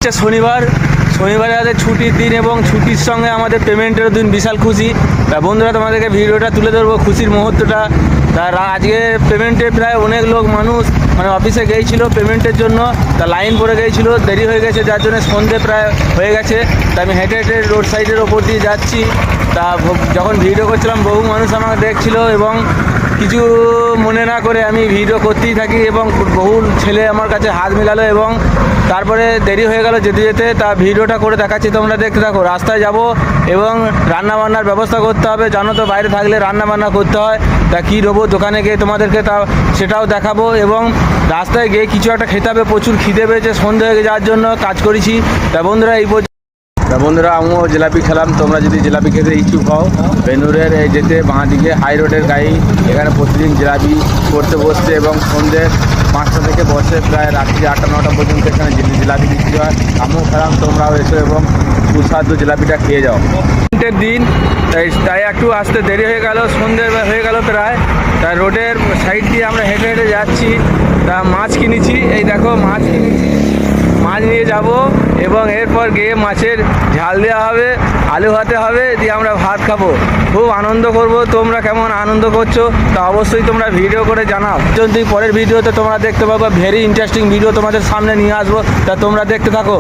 শনিবার শনিবারে আমাদের ছুটির দিন এবং ছুটির সঙ্গে আমাদের পেমেন্টের দিন বিশাল খুশি। তা বন্ধুরা তোমাদেরকে ভিডিওটা তুলে ধরবো খুশির মুহূর্তটা। তার আজকে পেমেন্টে প্রায় অনেক লোক মানুষ মানে অফিসে গিয়েছিলো পেমেন্টের জন্য, তা লাইন পড়ে গিয়েছিলো, দেরি হয়ে গেছে, যার জন্য সন্ধে প্রায় হয়ে গেছে। তা আমি হেঁটে হেঁটে রোড সাইডের ওপর দিয়ে যাচ্ছি। তা যখন ভিডিও করছিলাম বহু মানুষ আমাকে দেখছিল এবং কিছু মনে না করে আমি ভিডিও করতেই থাকি এবং বহু ছেলে আমার কাছে হাত মেলালো এবং তারপরে দেরি হয়ে গেল যেতে যেতে। তা ভিডিওটা করে দেখাচ্ছি, তোমরা দেখতে থাকো। রাস্তায় যাব এবং রান্নাবান্নার ব্যবস্থা করতে হবে, জানো তো বাইরে থাকলে রান্নাবান্না করতে হয়। তা কী নেবো দোকানে গিয়ে তোমাদেরকে সেটাও দেখাবো এবং রাস্তায় গিয়ে কিছু একটা খেতে হবে, প্রচুর খিদে পেয়েছে, সন্ধে হয়ে যাওয়ার জন্য কাজ করেছি। তা বন্ধুরা বন্ধুরা আমিও জিলাপি খেলাম। তোমরা যদি জিলাপি খেতে ইচ্ছুক হও, বেনুরের এই যেতে বাঁ দিকে হাই রোডের গাড়ি, এখানে প্রতিদিন জিলাপি করতে বসছে এবং সন্ধ্যে 5টা থেকে বসে প্রায় রাত্রি 8টা-9টা পর্যন্ত এখানে জিলাপি বিক্রি হয়। আমিও খেলাম, তোমরাও এসো এবং সুস্বাদু জিলাপিটা খেয়ে যাও। দিন তাই একটু আসতে দেরি হয়ে গেল, সন্ধ্যে হয়ে গেল প্রায়। তাই রোডের সাইড দিয়ে আমরা হেঁটে হেঁটে যাচ্ছি। তা মাছ কিনেছি, এই দেখো মাছ কিনেছি, মাছ নিয়ে যাব এবং এরপর গিয়ে মাছের ঝাল দেওয়া হবে, আলু ভাতে হবে, দিয়ে আমরা ভাত খাবো, খুব আনন্দ করব। তোমরা কেমন আনন্দ করছো তা অবশ্যই তোমরা ভিডিও করে জানাও। যদি পরের ভিডিওতে তোমরা দেখতে পাবো, ভেরি ইন্টারেস্টিং ভিডিও তোমাদের সামনে নিয়ে আসবো, তা তোমরা দেখতে থাকো।